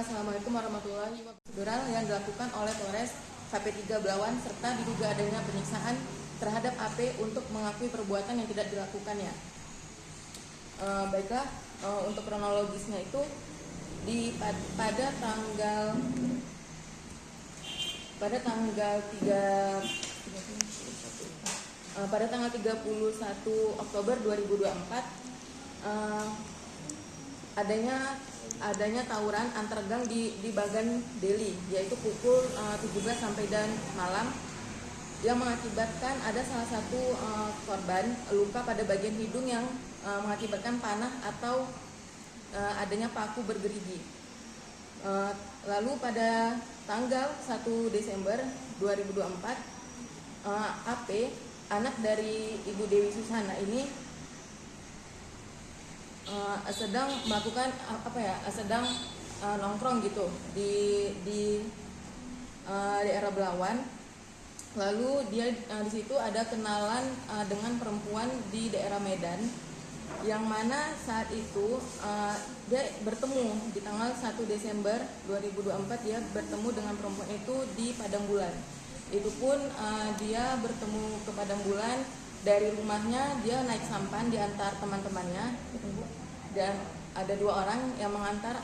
Assalamualaikum warahmatullahi wabarakatuh. Yang dilakukan oleh Polres KP3 Belawan serta diduga adanya penyiksaan terhadap AP untuk mengakui perbuatan yang tidak dilakukannya. Baiklah, untuk kronologisnya itu pada tanggal 31 Oktober 2024 adanya tawuran antar gang di Bagan Deli, yaitu pukul 17 sampai dan malam, yang mengakibatkan ada salah satu korban luka pada bagian hidung yang mengakibatkan panah atau adanya paku bergerigi. Lalu pada tanggal 1 Desember 2024 AP, anak dari Ibu Dewi Susana ini sedang melakukan sedang nongkrong gitu di daerah Belawan. Lalu dia di situ ada kenalan dengan perempuan di daerah Medan, yang mana saat itu dia bertemu di tanggal 1 Desember 2024 dia bertemu dengan perempuan itu di Padang Bulan. Itu pun dia bertemu ke Padang Bulan, dari rumahnya dia naik sampan diantar teman-temannya, dan ada 2 orang yang mengantar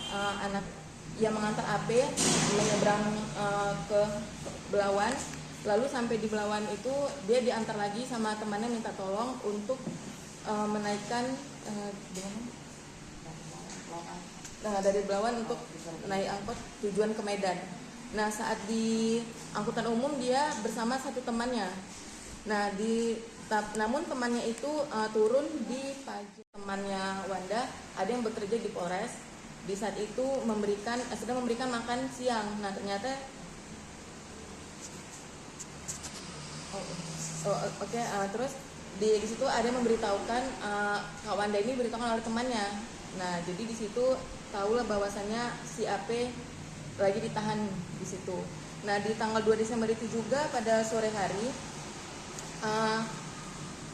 AP menyeberang ke Belawan. Lalu sampai di Belawan itu dia diantar lagi sama temannya, minta tolong untuk menaikkan dari Belawan untuk naik angkot tujuan ke Medan. Nah, saat di angkutan umum dia bersama satu temannya. Nah, namun temannya itu turun di pagi. Temannya Wanda ada yang bekerja di Polres. Di saat itu sedang memberikan makan siang. Nah, ternyata terus di situ ada yang memberitahukan Kak Wanda ini diberitahukan oleh temannya. Nah, jadi di situ tahulah bahwasannya si AP lagi ditahan di situ. Nah, di tanggal 2 Desember itu juga pada sore hari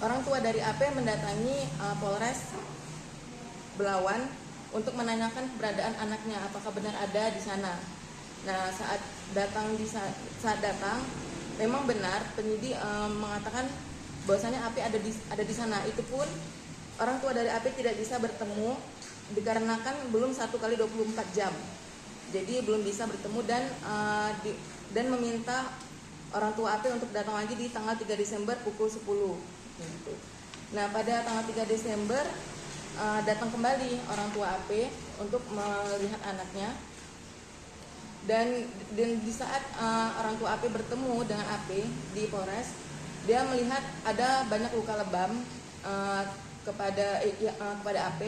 orang tua dari AP mendatangi Polres Belawan untuk menanyakan keberadaan anaknya, apakah benar ada di sana. Nah, saat datang memang benar penyidik mengatakan bahwasanya AP ada di sana. Itu pun orang tua dari AP tidak bisa bertemu dikarenakan belum 1 kali 24 jam. Jadi belum bisa bertemu dan meminta orang tua AP untuk datang lagi di tanggal 3 Desember pukul 10. Nah, pada tanggal 3 Desember datang kembali orang tua AP untuk melihat anaknya. Dan di saat orang tua AP bertemu dengan AP di Polres, dia melihat ada banyak luka lebam kepada AP,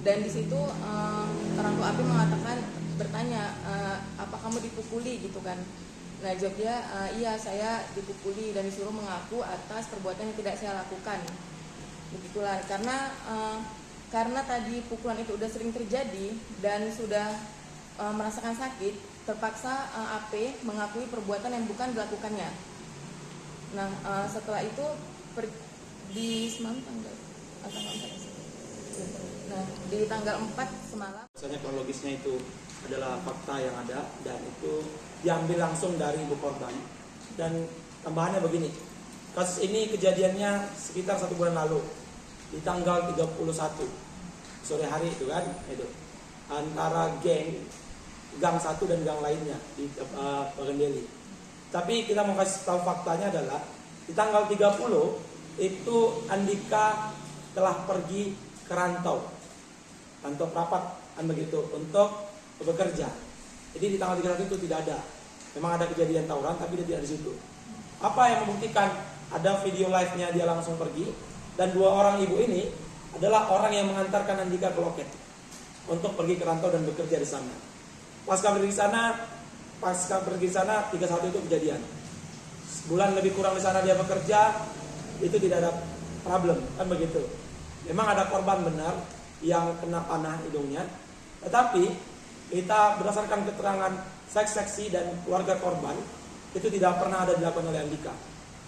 dan di situ orang tua AP bertanya, apa kamu dipukuli gitu kan? Nah, jawab dia, iya saya dipukuli dan disuruh mengaku atas perbuatan yang tidak saya lakukan. Begitulah, karena tadi pukulan itu udah sering terjadi dan sudah merasakan sakit, terpaksa AP mengakui perbuatan yang bukan dilakukannya. Nah, setelah itu di tanggal 4 semalam. Misalnya kronologisnya itu adalah fakta yang ada dan itu diambil langsung dari ibu korban. Dan tambahannya begini, kasus ini kejadiannya sekitar 1 bulan lalu di tanggal 31 sore hari itu kan, itu antara gang 1 dan gang lainnya di Bagan Deli. Tapi kita mau kasih tahu faktanya adalah di tanggal 30 itu Andika telah pergi ke rantau rapat begitu untuk bekerja. Jadi di tanggal 31 itu tidak ada. Memang ada kejadian tawuran tapi dia tidak di situ. Apa yang membuktikan ada video live-nya dia langsung pergi, dan 2 orang ibu ini adalah orang yang mengantarkan Andika ke loket untuk pergi ke rantau dan bekerja di sana. Pasca pergi di sana 31 itu kejadian. Sebulan lebih kurang di sana dia bekerja, itu tidak ada problem kan begitu. Memang ada korban benar yang kena panah hidungnya, tetapi kita berdasarkan keterangan saksi dan keluarga korban itu tidak pernah ada dilakukan oleh Andika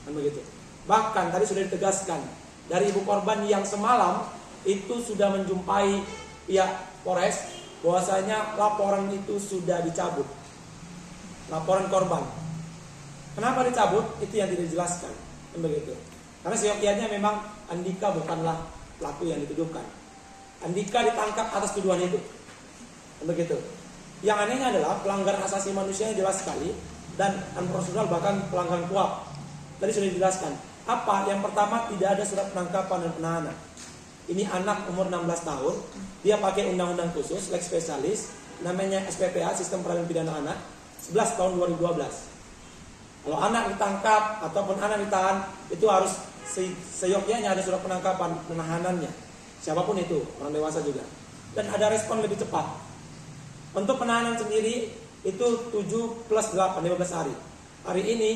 kan begitu. Bahkan tadi sudah ditegaskan dari ibu korban yang semalam itu sudah menjumpai pihak Polres bahwasanya laporan itu sudah dicabut. Laporan korban. Kenapa dicabut? Itu yang tidak dijelaskan. Begitu. Karena seyogyanya memang Andika bukanlah pelaku yang dituduhkan. Andika ditangkap atas tuduhan itu. Begitu. Yang anehnya adalah pelanggaran asasi manusianya jelas sekali dan unprocedural bahkan pelanggaran KUHP. Tadi sudah dijelaskan. Apa? Yang pertama, tidak ada surat penangkapan dan penahanan. Ini anak umur 16 tahun, dia pakai undang-undang khusus, lex spesialis, namanya SPPA, Sistem Peradilan Pidana Anak, 11 tahun 2012. Kalau anak ditangkap ataupun anak ditahan, itu harus seyogyanya ada surat penangkapan, penahanannya. Siapapun itu, orang dewasa juga. Dan ada respon lebih cepat. Untuk penahanan sendiri, itu 7 plus 8, 15 hari. Hari ini,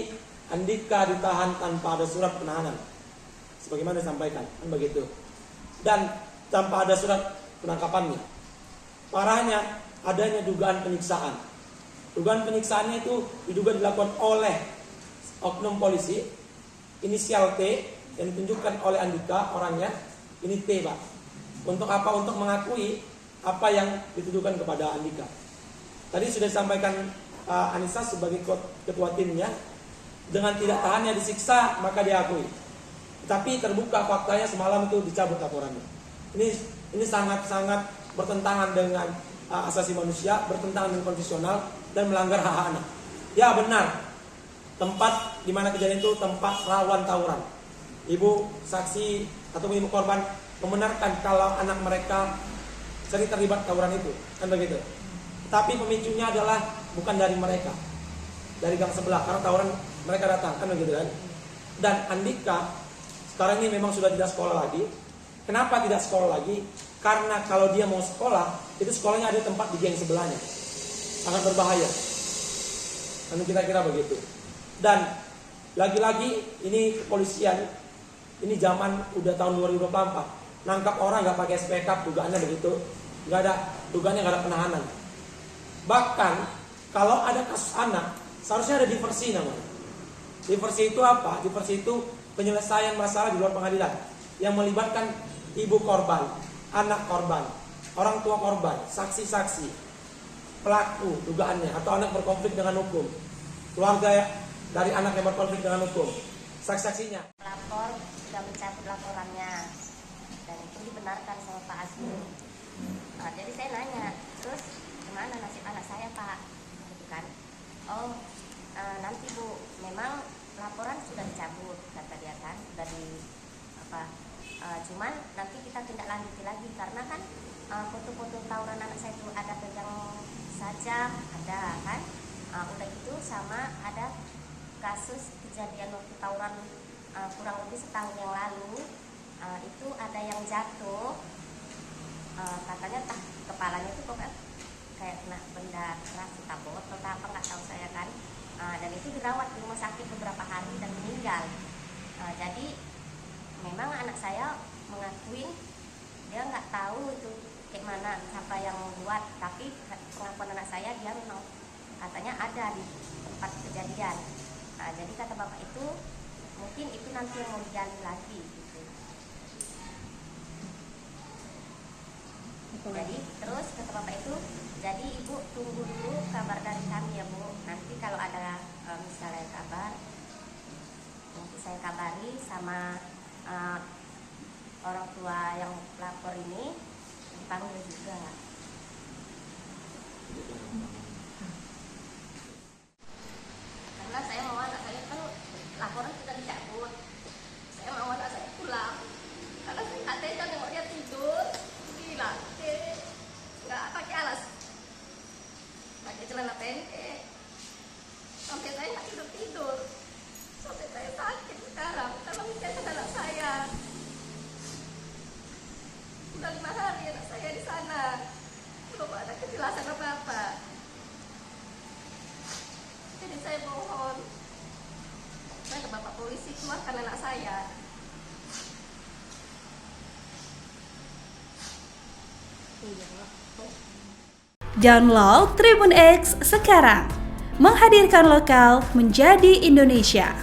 Andika ditahan tanpa ada surat penahanan. Sebagaimana disampaikan, kan begitu. Dan tanpa ada surat penangkapannya. Parahnya adanya dugaan penyiksaan. Dugaan penyiksaannya itu diduga dilakukan oleh oknum polisi, inisial T yang ditunjukkan oleh Andika orangnya, ini T Pak. Untuk apa? Untuk mengakui apa yang dituduhkan kepada Andika. Tadi sudah disampaikan Anissa sebagai ketua timnya, dengan tidak tahannya disiksa maka diakui. Tapi terbuka faktanya semalam itu dicabut laporannya. Ini sangat-sangat bertentangan dengan asasi manusia, bertentangan dengan konstitusional dan melanggar hak anak. Ya benar, tempat di mana kejadian itu tempat rawan tawuran. Ibu saksi atau ibu korban membenarkan kalau anak mereka sering terlibat tawuran itu, kan begitu. Tapi pemicunya adalah bukan dari mereka, dari gang sebelah, karena tawuran mereka datang, kan begitu kan. Dan Andika sekarang ini memang sudah tidak sekolah lagi. Kenapa tidak sekolah lagi? Karena kalau dia mau sekolah, itu sekolahnya ada tempat di geng sebelahnya. Sangat berbahaya. Kan kira-kira begitu. Dan lagi-lagi ini kepolisian, ini zaman udah tahun 2024. Nangkap orang nggak pakai SPK, dugaannya begitu. Nggak ada, dugaannya nggak ada penahanan. Bahkan kalau ada kasus anak, seharusnya ada diversi namanya. Diversi itu apa? Diversi itu penyelesaian masalah di luar pengadilan yang melibatkan ibu korban, anak korban, orang tua korban, saksi-saksi, pelaku dugaannya atau anak berkonflik dengan hukum, keluarga dari anak yang berkonflik dengan hukum, saksi-saksinya. Pelapor sudah mencabut laporannya dan itu dibenarkan sama Pak Azmi. Nah, jadi saya nanya, terus gimana nasib anak saya Pak? Gitu kan? Oh, nanti Bu, memang laporan sudah dicabut kata dia kan, dari apa? Cuman nanti kita tindak lanjuti lagi karena kan foto-foto tawuran anak saya itu ada pegang saja, ada kan? Udah gitu sama ada kasus kejadian waktu tawuran kurang lebih setahun yang lalu, itu ada yang jatuh, katanya kepalanya itu kok kayak kena benda keras, entah botol atau apa nggak tahu saya kan. Dan itu dirawat di rumah sakit beberapa hari dan meninggal. Jadi memang anak saya mengakui dia nggak tahu itu kayak mana siapa yang membuat, tapi pengakuan anak saya dia memang katanya ada di tempat kejadian. Jadi kata bapak itu mungkin itu nanti yang mau digali lagi gitu. Jadi terus kata bapak itu, jadi ibu tunggu dulu kabar dari kami ya Bu. Nanti kalau ada misalnya kabar, nanti saya kabari sama orang tua yang lapor ini dipanggil juga. Karena saya mau anak saya kan laporan sudah dicabut. Saya mau anak saya pulang. Karena saya nggak tega nengok dia tidur. Gila, nggak pakai alas, pakai celana pendek. Sampai saya nggak tidur. Sampai saya sakit sekarang. Tolong cek anak saya. Udah 5 hari anak saya di sana. Belum ada kejelasan apa-apa. Jadi saya mohon, saya ke Bapak Polisi keluarkan anak saya. Download Tribun X sekarang, menghadirkan lokal menjadi Indonesia.